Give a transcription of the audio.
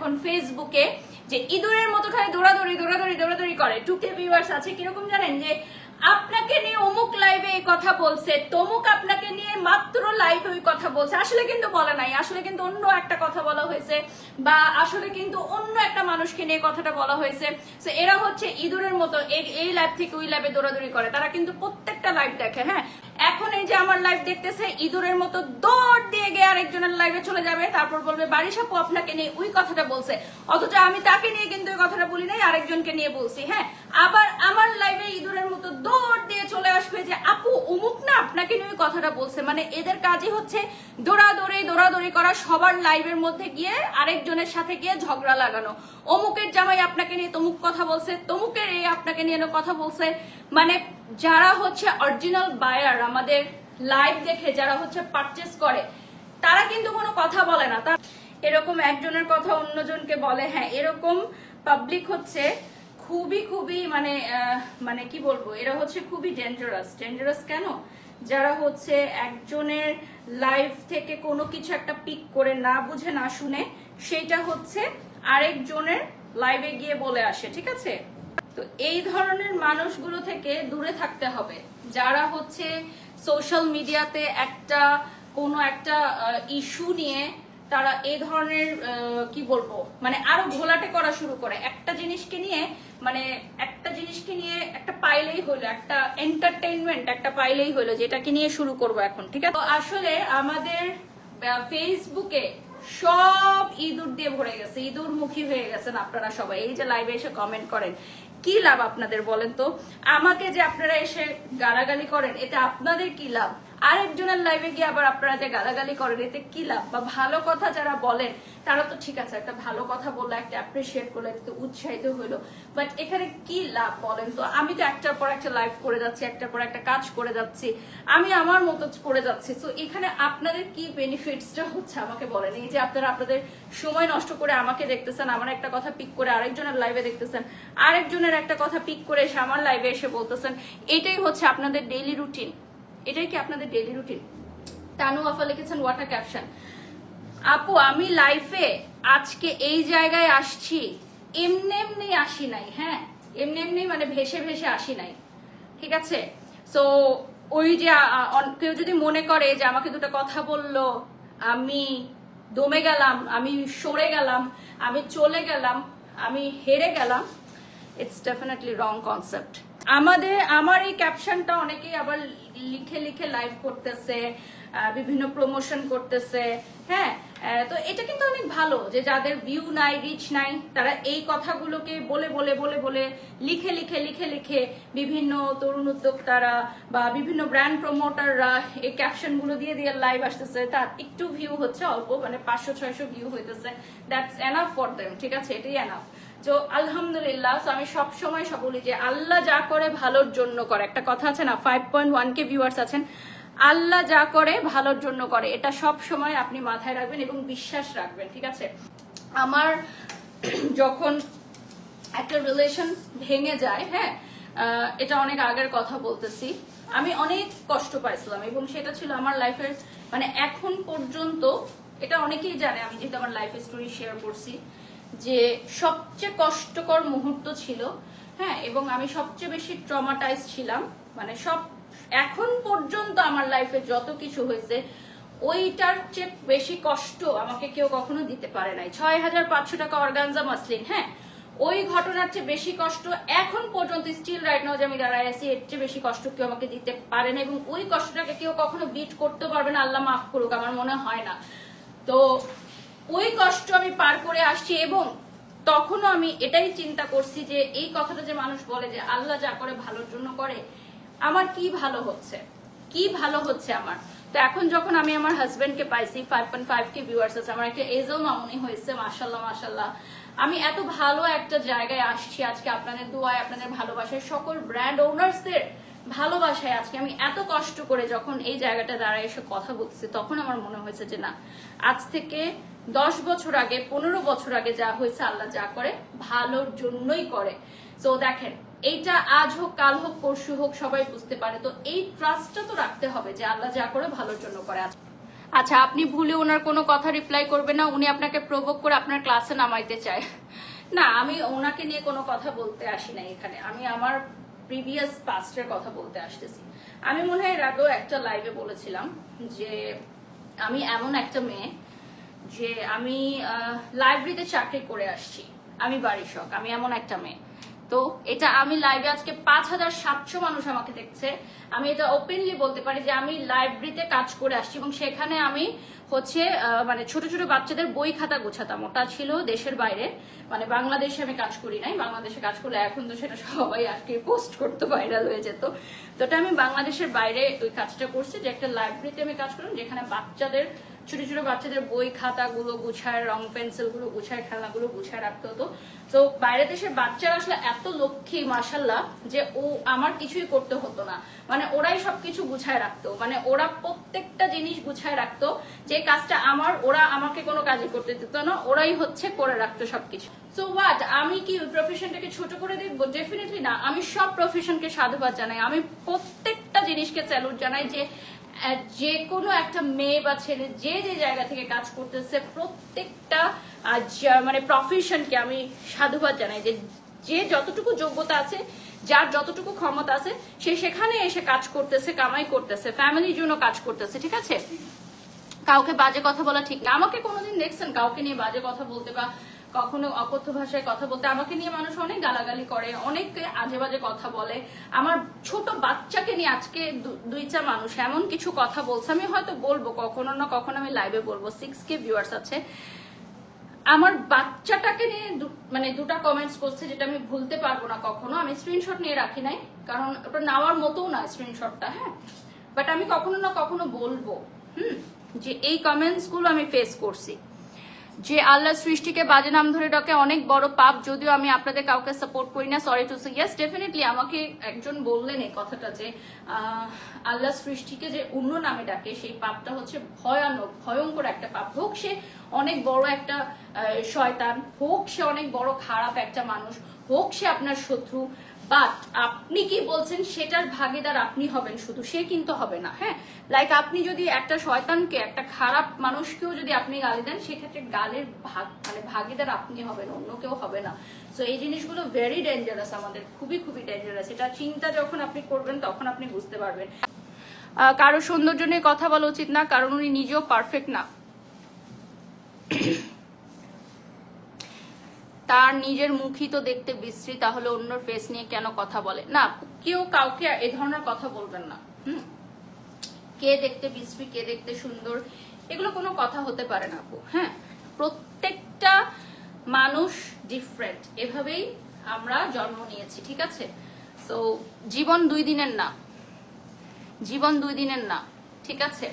এখন ফেসবুকে যে ইঁদুরের মতো খালি দৌড়াদৌড়ি করে। 2K ভিউয়ার্স আছে, কিরকম জানেন, যে আপনাকে নিয়ে অমুক লাইভে এই কথা বলছে, তমুক আপনাকে নিয়ে মাত্র লাইভে ওই কথা বলছে, আসলে কিন্তু বলে নাই, আসলে কিন্তু অন্য একটা কথা বলা হয়েছে, বা আসলে কিন্তু অন্য একটা মানুষকে নিয়ে কথাটা বলা হয়েছে। তো এরা হচ্ছে ইঁদুরের মতো এই লাইভ থেকে ওই লাইভে দৌড়াদৌড়ি করে। তারা কিন্তু প্রত্যেকটা লাইভ দেখে। হ্যাঁ, এখন এই যে আমার লাইভ দেখতেছে, ইঁদুরের মতো দৌড় দিয়ে গিয়ে আরেকজনের লাইভে চলে যাবে, তারপর বলবে বারিশ আপু আপনাকে নিয়ে ওই কথাটা বলছে, অথচ আমি তাকে নিয়ে কিন্তু ওই কথাটা বলি নাই, আরেকজনকে নিয়ে বলছি। হ্যাঁ, আবার আমার লাইভে ইঁদুরের মতো দৌড় দিয়ে চলে আসবে যে আপু অমুক না আপনাকে নিয়ে ওই কথাটা বলছে। মানে এদের কাজই হচ্ছে দৌড়াদৌড়ি করা, সবার লাইভের মধ্যে গিয়ে আরেকজনের সাথে গিয়ে ঝগড়া লাগানো। অমুকের জামাই আপনাকে নিয়ে তমুক কথা বলছে, তমুকের এই আপনাকে নিয়ে কথা বলছে। মানে যারা হচ্ছে অরিজিনাল বায়ার, আমাদের লাইভ দেখে যারা হচ্ছে পারচেস করে, তারা কিন্তু কোনো কথা বলে না। এরকম একজনের কথা অন্যজনকে বলে। হ্যাঁ, এরকম পাবলিক হচ্ছে খুবই মানে কি বলবো, এরা হচ্ছে খুবই ডেঞ্জারাস। কেন? যারা হচ্ছে একজনের লাইভ থেকে কোনো কিছু একটা পিক করে না বুঝে না শুনে সেটা হচ্ছে আরেকজনের লাইভে গিয়ে বলে আসে। ঠিক আছে, তো এই ধরনের মানুষগুলো থেকে দূরে থাকতে হবে। যারা হচ্ছে সোশ্যাল মিডিয়াতে কোনো একটা ইস্যু নিয়ে তারা এই ধরনের কি বলবো, মানে আরো ঘোলাটে করা শুরু করে। একটা জিনিসকে নিয়ে একটা পাইলেই হলো, একটা এন্টারটেইনমেন্ট একটা পাইলেই হলো, যেটাকে নিয়ে শুরু করব এখন। ঠিক আছে, তো আসলে আমাদের ফেসবুকে সব ইঁদুর দিয়ে ভরে গেছে, ইঁদুর মুখী হয়ে গেছেন আপনারা সবাই। এই যে লাইভে এসে কমেন্ট করেন, কি লাভ আপনাদের বলেন তো? আমাকে যে আপনারা এসে গালাগালি করেন, এতে আপনাদের কি লাভ? আরেকজনের লাইভে গিয়ে আবার আপনারা যে গালাগালি করেন, এতে কি লাভ? বা ভালো কথা যারা বলেন তারা তো ঠিক আছে, একটা ভালো কথা বললে, একটা অ্যাপ্রিসিয়েট করলে, একটু উৎসাহিত হইলো, বাট এখানে কি লাভ বলেন তো? আমি তো একটার পর একটা লাইভ করে যাচ্ছি, একটার পর একটা কাজ করে যাচ্ছি, আমি আমার মতো করে যাচ্ছি। তো এখানে আপনাদের কি বেনিফিটসটা হচ্ছে আমাকে বলেন? এই যে আপনারা আপনাদের সময় নষ্ট করে আমাকে দেখতেছেন, আমার একটা কথা পিক করে আরেকজনের লাইভে দেখতেছেন, আরেকজনের একটা কথা পিক করে এসে আমার লাইভে এসে বলতেছেন, এটাই হচ্ছে আপনাদের ডেইলি রুটিন? এটাই কি আপনাদের ডেইলি রুটিন? তানু আফা লিখেছেন ওয়াটার ক্যাপশন, আপু আমি লাইফে আজকে এই জায়গায় আসছি এমনি আসি নাই। হ্যাঁ, এমনি মানে ভেসে আসি নাই। ঠিক আছে, সো ওই যে কেউ যদি মনে করে যে আমাকে দুটো কথা বললো, আমি দমে গেলাম, আমি সরে গেলাম, আমি চলে গেলাম, আমি হেরে গেলাম, ইটস ডেফিনেটলি রং কনসেপ্ট। আমার এই ক্যাপশনটা অনেকেই আবার লিখে লাইভ করতেছে, বিভিন্ন প্রমোশন করতেছে। হ্যাঁ, তো এটা কিন্তু অনেক ভালো যে যাদের ভিউ নাই, রিচ নাই, তারা এই কথাগুলোকে বলে লিখে বিভিন্ন তরুণ উদ্যোক্তারা বা বিভিন্ন ব্র্যান্ড প্রমোটাররা এই ক্যাপশনগুলো দিয়ে লাইভ আসতেছে। তার একটু ভিউ হচ্ছে, অল্প মানে 500-600 ভিউ হইতেছে, দ্যাটস এনাফ ফর দেম। ঠিক আছে, এটাই এনাফ। তো আলহামদুলিল্লাহ, আমি সবসময় বলি যে আল্লাহ যা করে ভালোর জন্য করে। একটা কথা আছে না, 5.1K ভিউয়ার্স আছেন, আল্লাহ যা করে ভালোর জন্য করে, এটা সব সময় আপনি মাথায় রাখবেন এবং বিশ্বাস রাখবেন। ঠিক আছে, আমার যখন একটা রিলেশন ভেঙে যায়, হ্যাঁ, এটা অনেক আগের কথা বলতেছি, আমি অনেক কষ্ট পাইছিলাম এবং সেটা ছিল আমার লাইফের মানে এখন পর্যন্ত, এটা অনেকেই জানে, আমি যেহেতু আমার লাইফ স্টোরি শেয়ার করছি, যে সবচেয়ে কষ্টকর মুহূর্ত ছিল। হ্যাঁ, এবং আমি সবচেয়ে বেশি ট্রমাটাইজ ছিলাম। মানে এখন পর্যন্ত আমার লাইফে যত কিছু হয়েছে, ওইটার চেয়ে বেশি কষ্ট আমাকে কেউ কখনো দিতে পারে নাই। 6500 টাকা অর্গানজা মাসলিন, হ্যাঁ, ওই ঘটনার চেয়ে বেশি কষ্ট এখন পর্যন্ত স্টিল রাইট নাও যে আমি দাঁড়ায় আছি, এর চেয়ে বেশি কষ্ট কেউ আমাকে দিতে পারে না, এবং ওই কষ্টটাকে কেউ কখনো বিট করতে পারবে না, আল্লাহ মাফ করুক, আমার মনে হয় না। তো ওই কষ্ট আমি পার করে আসছি এবং তখনও আমি এটাই চিন্তা করছি যে এই কথাটা যে মানুষ বলে যে আল্লাহ যা করে ভালোর জন্য করে, আমার কি ভালো হচ্ছে আমার। তো এখন যখন আমি আমার হাজবেন্ডকে পাইছি, 5.5K ভিউয়ার্স আছে, আমার একটা এজও মামুনি হয়েছে, মাশাআল্লাহ। আমি এত ভালো একটা জায়গায় আসছি আজকে আপনাদের দোয়ায়, আপনাদের ভালোবাসায়, সকল ব্র্যান্ড ওনার্সদের ভালোবাসায় আজকে আমি এত কষ্ট করে যখন এই জায়গাটা দাঁড়ায় এসে কথা বলছি, তখন আমার মনে হয়েছে যে না, আজ থেকে 10 বছর আগে, 15 বছর আগে যা হয়েছে, আল্লাহ যা করে ভালোর জন্যই করে। তো দেখেন, এইটা আজ হোক, কাল হোক, পরশু হোক, সবাই বুঝতে পারে। তো এই ট্রাস্টটা তো রাখতে হবে যে আল্লাহ যা করে ভালোর জন্য করে। আচ্ছা, আপনি ভুলে ওনার কোনো কথা রিপ্লাই করবেন না, উনি আপনাকে প্রভোক করে আপনার ক্লাসে নামাইতে চায়। না, আমি ওনাকে নিয়ে কোনো কথা বলতে আসি না এখানে, আমি আমার প্রিভিয়াস পাস্টের কথা বলতে আসতেছি। আমি মনে হয় এর আগেও একটা লাইভে বলেছিলাম যে আমি এমন একটা মেয়ে যে আমি লাইব্রেরিতে চাকরি করে আসছি, আমি বাড়ির শখ, আমি এমন একটা মেয়ে। তো এটা আমি লাইভে আজকে 5700 মানুষ আমাকে দেখছে, আমি এটা ওপেনলি বলতে পারি যে আমি লাইব্রেরিতে কাজ করে আসছি এবং সেখানে আমি হচ্ছে মানে ছোট ছোট বাচ্চাদের বই খাতা গোছাতাম। ওটা ছিল দেশের বাইরে, মানে বাংলাদেশে আমি কাজ করি নাই। বাংলাদেশে কাজ করলে এখন তো সেটা সবাই আজকে পোস্ট করতে ভাইরাল হয়ে যেত। তো এটা আমি বাংলাদেশের বাইরে ওই কাজটা করছি, যে একটা লাইব্রেরিতে আমি কাজ করলাম যেখানে বাচ্চাদের ছোট ছোট বাচ্চাদের বই খাতাগুলো গুছায়, রং পেন্সিল গুলো গুছায়, খেলনাগুলো গুছায় রাখতে হতো। তো বাইরে দেশের বাচ্চারা আসলে এত লক্ষ্মী মাশাল্লাহ যে আমার কিছুই করতে হতো না, মানে ওরাই সবকিছু গুছায় রাখতো, মানে ওরা প্রত্যেকটা জিনিস গুছায় রাখতো। যে কাজটা ওরা আমাকে কোনো কাজই করতে দিত না, ওরাই হচ্ছে করে রাখতো সবকিছু। সো হোয়াট, আমি কি প্রফেশনটাকে ছোট করে দেখবো? ডেফিনেটলি না। আমি সব প্রফেশনকে সাধুবাদ জানাই, আমি প্রত্যেকটা জিনিসকে স্যালুট জানাই। যে কোনো একটা মেয়ে বা ছেলে যে যে জায়গা থেকে কাজ করতেছে, প্রত্যেকটা মানে প্রফেশনকে আমি সাধুবাদ জানাই। যে যতটুকু যোগ্যতা আছে, যার যতটুকু ক্ষমতা আছে, সে সেখানে এসে কাজ করতেছে, কামাই করতেছে, ফ্যামিলির জন্য কাজ করতেছে, ঠিক আছে? কাউকে বাজে কথা বলা ঠিক না। আমাকে কোনোদিন দেখছেন কাউকে নিয়ে বাজে কথা বলতে বা কখনো অকথ্য ভাষায় কথা বলতে? আমাকে নিয়ে মানুষ অনেক গালাগালি করে, অনেক আজে বাজে কথা বলে। আমার ছোট বাচ্চাকে নিয়ে আজকে দুইটা মানুষ এমন কিছু কথা বলছে, আমি হয়তো বলবো কখনো না কখনো, আমি লাইভে বলবো। 6K ভিউয়ার্স আছে। আমার বাচ্চাটাকে নিয়ে মানে দুটা কমেন্টস করছে, যেটা আমি ভুলতে পারবো না কখনো। আমি স্ক্রিনশট নিয়ে রাখি নাই, কারণ ওটা নেওয়ার মতও না স্ক্রিনশটটা, হ্যাঁ, বাট আমি কখনো না কখনো বলবো যে এই কমেন্টস গুলো আমি ফেস করছি। যে আল্লাহ সৃষ্টিকে বাজে নাম ধরে ডাকে অনেক বড় পাপ, যদিও আমি আপনাদের কাউকে সাপোর্ট করি না, sorry to say. Yes, definitely আমাকে একজন বললেন এই কথাটা যে আল্লাহ সৃষ্টিকে যে অন্য নামে ডাকে সেই পাপটা হচ্ছে ভয়ানক, ভয়ঙ্কর একটা পাপ। হোক সে অনেক বড় একটা শয়তান, হোক সে অনেক বড় খারাপ একটা মানুষ, হোক সে আপনার শত্রু, বাট আপনি কি বলছেন সেটার ভাগিদার আপনি হবেন শুধু, সে কিন্তু হবে না। হ্যাঁ, লাইক আপনি যদি একটা শয়তানকে, একটা খারাপ মানুষকেও যদি আপনি গালি দেন, সেক্ষেত্রে গালের মানে ভাগিদার আপনি হবেন, অন্য কেউ হবে না। সো এই জিনিসগুলো ভেরি ডেঞ্জারাস, আমাদের খুবই খুবই ডেঞ্জারাস। এটা চিন্তা যখন আপনি করবেন তখন আপনি বুঝতে পারবেন। কারো সৌন্দর্য নিয়ে কথা বলা উচিত না, কারণ উনি নিজেও পারফেক্ট না। তার নিজের মুখই তো দেখতে বিশ্রী, তাহলে অন্যর ফেস নিয়ে কেন কথা বলে? না, কেউ কাউকে এ ধরনের কথা বলবেন না। কে দেখতে বিশ্রী, কে দেখতে সুন্দর, এগুলো কোনো কথা হতে পারে না আপু। হ্যাঁ, প্রত্যেকটা মানুষ ডিফারেন্ট, এভাবেই আমরা জন্ম নিয়েছি, ঠিক আছে? তো জীবন 2 দিনের না, জীবন 2 দিনের না, ঠিক আছে?